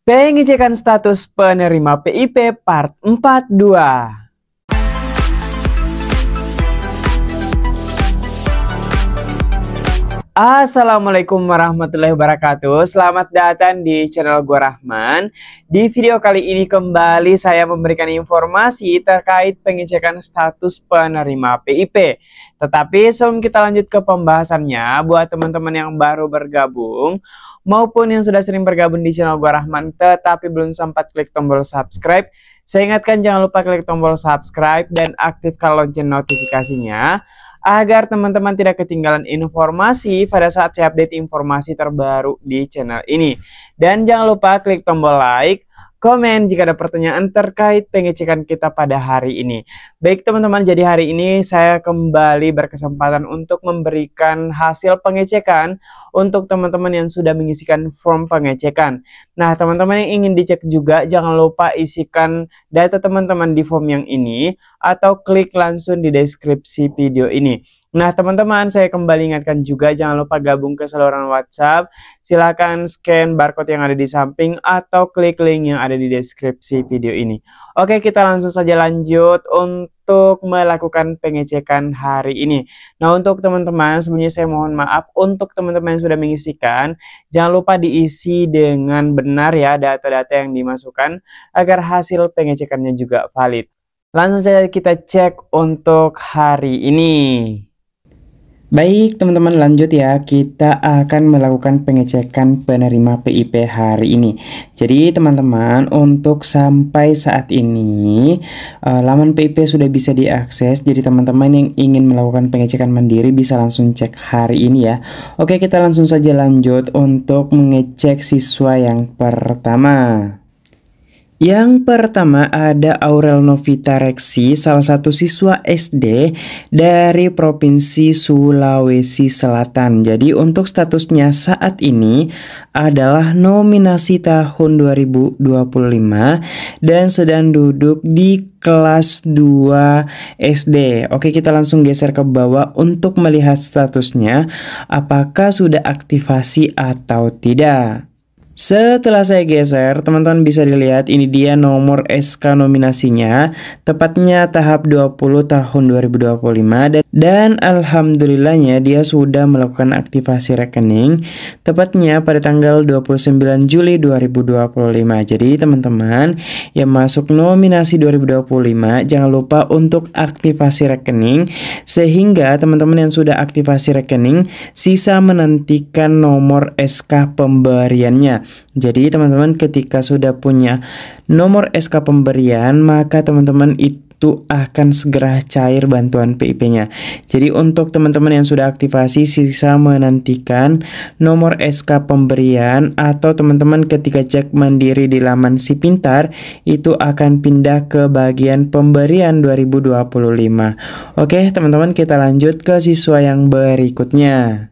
Pengecekan status penerima PIP Part 42. Assalamualaikum warahmatullahi wabarakatuh. Selamat datang di channel gua Rahman. Di video kali ini kembali saya memberikan informasi terkait pengecekan status penerima PIP. Tetapi sebelum kita lanjut ke pembahasannya, buat teman-teman yang baru bergabung maupun yang sudah sering bergabung di channel gua Rahman tetapi belum sempat klik tombol subscribe, saya ingatkan jangan lupa klik tombol subscribe dan aktifkan lonceng notifikasinya agar teman-teman tidak ketinggalan informasi pada saat saya update informasi terbaru di channel ini. Dan jangan lupa klik tombol like, komen jika ada pertanyaan terkait pengecekan kita pada hari ini. Baik teman-teman, jadi hari ini saya kembali berkesempatan untuk memberikan hasil pengecekan untuk teman-teman yang sudah mengisikan form pengecekan. Nah, teman-teman yang ingin dicek juga jangan lupa isikan data teman-teman di form yang ini atau klik langsung di deskripsi video ini. Nah, teman-teman, saya kembali ingatkan juga jangan lupa gabung ke saluran WhatsApp. Silakan scan barcode yang ada di samping atau klik link yang ada di deskripsi video ini. Oke, kita langsung saja lanjut untuk melakukan pengecekan hari ini. Nah, untuk teman-teman, sebelumnya saya mohon maaf untuk teman-teman yang sudah mengisikan. Jangan lupa diisi dengan benar ya data-data yang dimasukkan agar hasil pengecekannya juga valid. Langsung saja kita cek untuk hari ini. Baik teman-teman, lanjut ya, kita akan melakukan pengecekan penerima PIP hari ini. Jadi teman-teman, untuk sampai saat ini laman PIP sudah bisa diakses. Jadi teman-teman yang ingin melakukan pengecekan mandiri bisa langsung cek hari ini ya. Oke, kita langsung saja lanjut untuk mengecek siswa yang pertama. Yang pertama ada Aurel Novita Reksi, salah satu siswa SD dari Provinsi Sulawesi Selatan. Jadi untuk statusnya saat ini adalah nominasi tahun 2025 dan sedang duduk di kelas 2 SD. Oke, kita langsung geser ke bawah untuk melihat statusnya apakah sudah aktivasi atau tidak. Setelah saya geser, teman-teman bisa dilihat ini dia nomor SK nominasinya, tepatnya tahap 20 tahun 2025 dan alhamdulillahnya dia sudah melakukan aktivasi rekening tepatnya pada tanggal 29 Juli 2025. Jadi teman-teman yang masuk nominasi 2025 jangan lupa untuk aktivasi rekening sehingga teman-teman yang sudah aktivasi rekening sisa menantikan nomor SK pemberiannya. Jadi teman-teman ketika sudah punya nomor SK pemberian maka teman-teman itu akan segera cair bantuan PIP-nya. Jadi untuk teman-teman yang sudah aktivasi sisa menantikan nomor SK pemberian atau teman-teman ketika cek mandiri di laman Si Pintar itu akan pindah ke bagian pemberian 2025. Oke teman-teman, kita lanjut ke siswa yang berikutnya.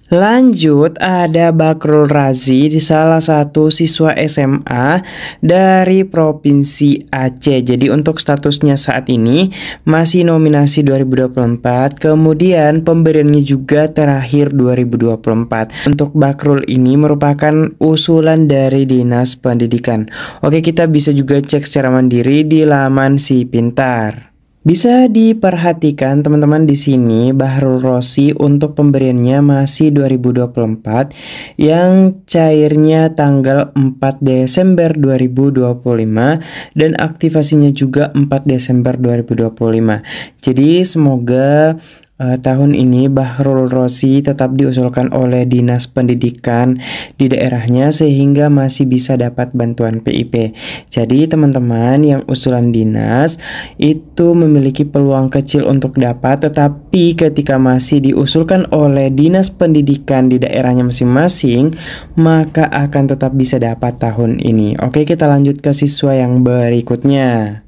Lanjut ada Bakrul Razi, salah satu siswa SMA dari Provinsi Aceh. Jadi untuk statusnya saat ini masih nominasi 2024, kemudian pemberiannya juga terakhir 2024. Untuk Bakrul ini merupakan usulan dari Dinas Pendidikan. Oke, kita bisa juga cek secara mandiri di laman Si Pintar. Bisa diperhatikan teman-teman di sini Bahrul Rosi untuk pemberiannya masih 2024 yang cairnya tanggal 4 Desember 2025 dan aktivasinya juga 4 Desember 2025. Jadi semoga tahun ini Bahrul Rosi tetap diusulkan oleh Dinas Pendidikan di daerahnya sehingga masih bisa dapat bantuan PIP. Jadi teman-teman yang usulan dinas itu memiliki peluang kecil untuk dapat, tetapi ketika masih diusulkan oleh Dinas Pendidikan di daerahnya masing-masing maka akan tetap bisa dapat tahun ini. Oke, kita lanjut ke siswa yang berikutnya.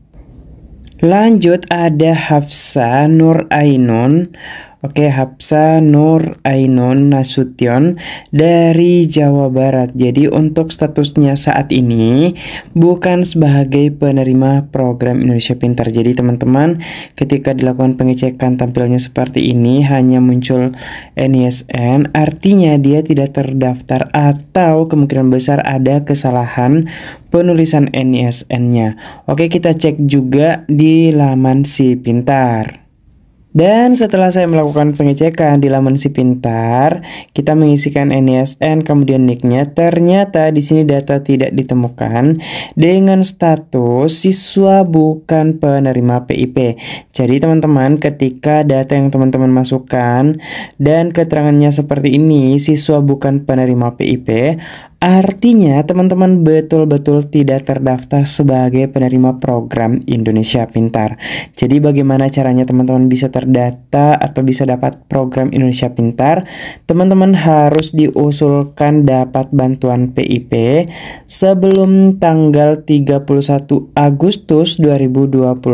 Lanjut ada Hafsa Nur Ainun Oke, Hapsa Nur Ainun Nasution dari Jawa Barat. Jadi untuk statusnya saat ini bukan sebagai penerima program Indonesia Pintar. Jadi teman-teman, ketika dilakukan pengecekan tampilnya seperti ini hanya muncul NISN, artinya dia tidak terdaftar atau kemungkinan besar ada kesalahan penulisan NISN-nya. Oke, kita cek juga di laman Si Pintar. Dan setelah saya melakukan pengecekan di laman Si Pintar, kita mengisikan NISN kemudian NIK-nya. Ternyata di sini data tidak ditemukan dengan status siswa bukan penerima PIP. Jadi teman-teman, ketika data yang teman-teman masukkan dan keterangannya seperti ini, siswa bukan penerima PIP, artinya teman-teman betul-betul tidak terdaftar sebagai penerima program Indonesia Pintar. Jadi bagaimana caranya teman-teman bisa terdata atau bisa dapat program Indonesia Pintar? Teman-teman harus diusulkan dapat bantuan PIP sebelum tanggal 31 Agustus 2025.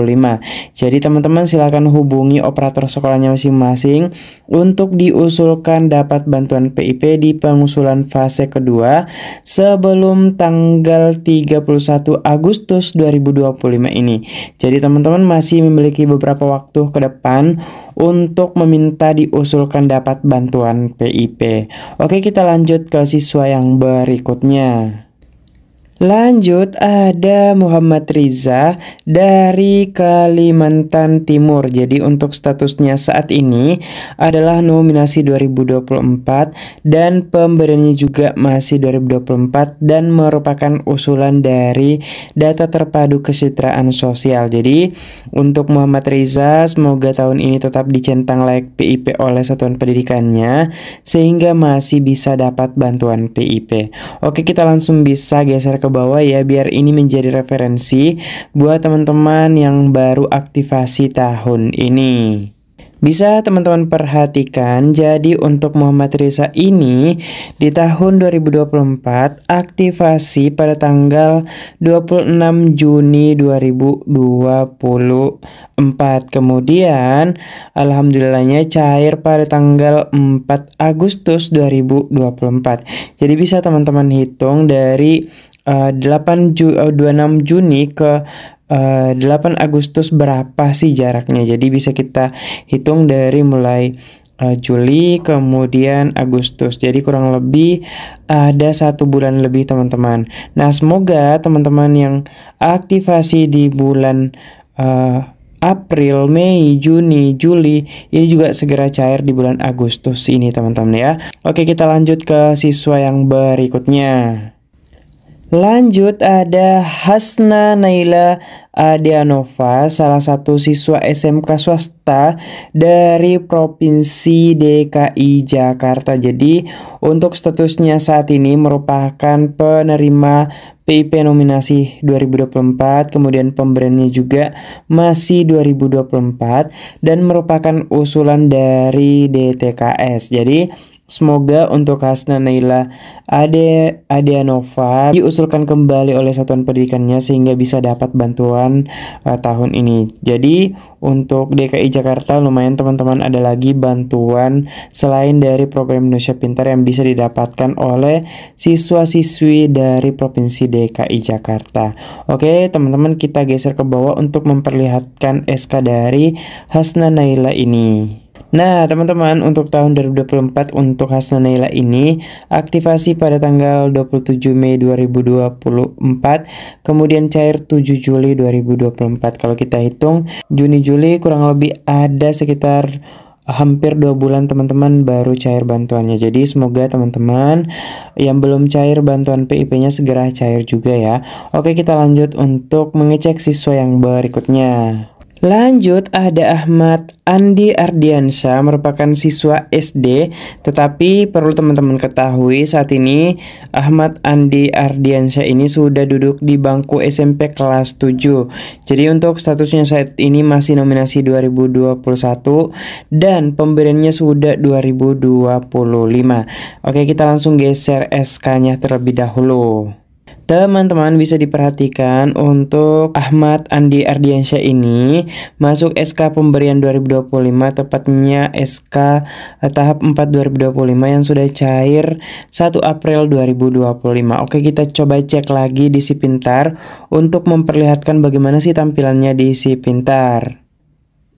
Jadi teman-teman silakan hubungi operator sekolahnya masing-masing untuk diusulkan dapat bantuan PIP di pengusulan fase kedua sebelum tanggal 31 Agustus 2025 ini. Jadi teman-teman masih memiliki beberapa waktu ke depan untuk meminta diusulkan dapat bantuan PIP. Oke, kita lanjut ke siswa yang berikutnya. Lanjut, ada Muhammad Riza dari Kalimantan Timur. Jadi untuk statusnya saat ini adalah nominasi 2024 dan pemberiannya juga masih 2024 dan merupakan usulan dari data terpadu kesejahteraan sosial. Jadi untuk Muhammad Riza, semoga tahun ini tetap dicentang layak PIP oleh satuan pendidikannya sehingga masih bisa dapat bantuan PIP. Oke, kita langsung bisa geser ke bawah ya, biar ini menjadi referensi buat teman-teman yang baru aktivasi tahun ini. Bisa teman-teman perhatikan, jadi untuk Muhammad Riza ini di tahun 2024 aktivasi pada tanggal 26 Juni 2024. Kemudian alhamdulillahnya cair pada tanggal 4 Agustus 2024. Jadi bisa teman-teman hitung dari 26 Juni ke 8 Agustus berapa sih jaraknya. Jadi bisa kita hitung dari mulai Juli kemudian Agustus. Jadi kurang lebih ada 1 bulan lebih teman-teman. Nah, semoga teman-teman yang aktivasi di bulan April, Mei, Juni, Juli ini juga segera cair di bulan Agustus ini teman-teman ya. Oke, kita lanjut ke siswa yang berikutnya. Lanjut, ada Hasna Naila Adianova, salah satu siswa SMK swasta dari Provinsi DKI Jakarta. Jadi untuk statusnya saat ini merupakan penerima PIP nominasi 2024, kemudian pemberiannya juga masih 2024 dan merupakan usulan dari DTKS. Jadi semoga untuk Hasna Naila Adianova diusulkan kembali oleh satuan pendidikannya sehingga bisa dapat bantuan tahun ini. Jadi untuk DKI Jakarta lumayan teman-teman, ada lagi bantuan selain dari program Indonesia Pintar yang bisa didapatkan oleh siswa-siswi dari Provinsi DKI Jakarta. Oke teman-teman, kita geser ke bawah untuk memperlihatkan SK dari Hasna Naila ini. Nah teman-teman, untuk tahun 2024 untuk Hasna Naila ini aktivasi pada tanggal 27 Mei 2024, kemudian cair 7 Juli 2024. Kalau kita hitung Juni-Juli kurang lebih ada sekitar hampir 2 bulan teman-teman baru cair bantuannya. Jadi semoga teman-teman yang belum cair bantuan PIP-nya segera cair juga ya. Oke, kita lanjut untuk mengecek siswa yang berikutnya. Lanjut, ada Ahmad Andi Ardiansyah, merupakan siswa SD, tetapi perlu teman-teman ketahui saat ini Ahmad Andi Ardiansyah ini sudah duduk di bangku SMP kelas 7. Jadi untuk statusnya saat ini masih nominasi 2021 dan pemberiannya sudah 2025. Oke, kita langsung geser SK-nya terlebih dahulu. Teman-teman bisa diperhatikan untuk Ahmad Andi Ardiansyah ini masuk SK pemberian 2025, tepatnya SK tahap 4 2025 yang sudah cair 1 April 2025. Oke, kita coba cek lagi di Si Pintar untuk memperlihatkan bagaimana sih tampilannya di Si Pintar.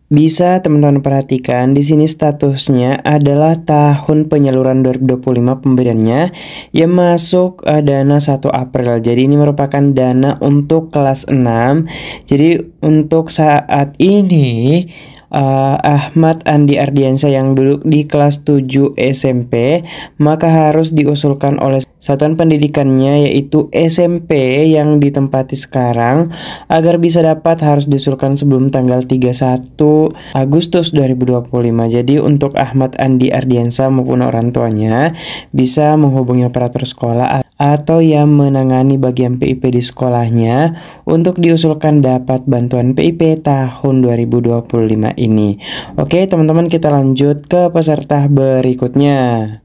Bisa teman-teman perhatikan di sini statusnya adalah tahun penyaluran 2025 pemberiannya yang masuk dana 1 April. Jadi ini merupakan dana untuk kelas 6. Jadi untuk saat ini Ahmad Andi Ardiansyah yang duduk di kelas 7 SMP maka harus diusulkan oleh satuan pendidikannya yaitu SMP yang ditempati sekarang agar bisa dapat harus diusulkan sebelum tanggal 31 Agustus 2025. Jadi untuk Ahmad Andi Ardiansyah maupun orang tuanya bisa menghubungi operator sekolah atau yang menangani bagian PIP di sekolahnya untuk diusulkan dapat bantuan PIP tahun 2025 ini. Oke teman-teman, kita lanjut ke peserta berikutnya.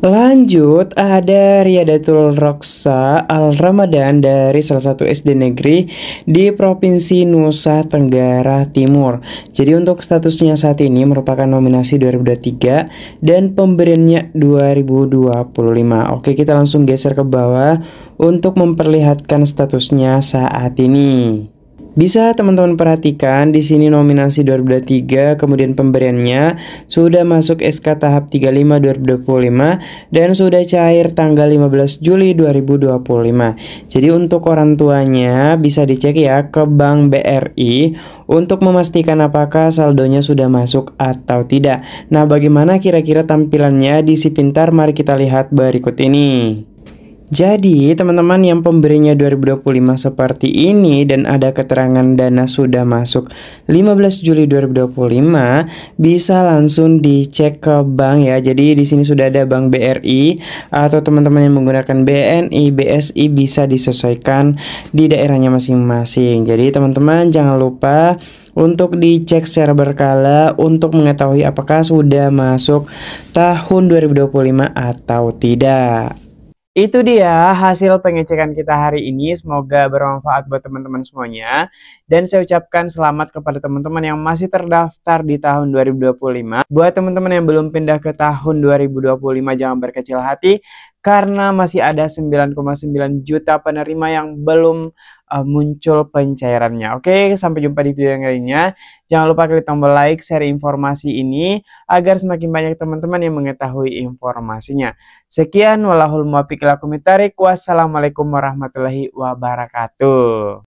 Lanjut, ada Riyadatul Roqsa Al-Ramadan dari salah satu SD negeri di Provinsi Nusa Tenggara Timur. Jadi untuk statusnya saat ini merupakan nominasi 2023 dan pemberiannya 2025. Oke, kita langsung geser ke bawah untuk memperlihatkan statusnya saat ini. Bisa teman-teman perhatikan di sini nominasi 2023, kemudian pemberiannya sudah masuk SK tahap 35 2025 dan sudah cair tanggal 15 Juli 2025. Jadi untuk orang tuanya bisa dicek ya ke Bank BRI untuk memastikan apakah saldonya sudah masuk atau tidak. Nah, bagaimana kira-kira tampilannya di Si Pintar? Mari kita lihat berikut ini. Jadi teman-teman yang pemberinya 2025 seperti ini dan ada keterangan dana sudah masuk 15 Juli 2025 bisa langsung dicek ke bank ya. Jadi di sini sudah ada Bank BRI atau teman-teman yang menggunakan BNI, BSI bisa disesuaikan di daerahnya masing-masing. Jadi teman-teman jangan lupa untuk dicek secara berkala untuk mengetahui apakah sudah masuk tahun 2025 atau tidak. Itu dia hasil pengecekan kita hari ini. Semoga bermanfaat buat teman-teman semuanya. Dan saya ucapkan selamat kepada teman-teman yang masih terdaftar di tahun 2025. Buat teman-teman yang belum pindah ke tahun 2025, jangan berkecil hati. Karena masih ada 9,9 juta penerima yang belum muncul pencairannya. Oke, sampai jumpa di video yang lainnya. Jangan lupa klik tombol like, share informasi ini agar semakin banyak teman-teman yang mengetahui informasinya. Sekian, wallahul muwaffiq ila aqwamit thoriq. Wassalamualaikum warahmatullahi wabarakatuh.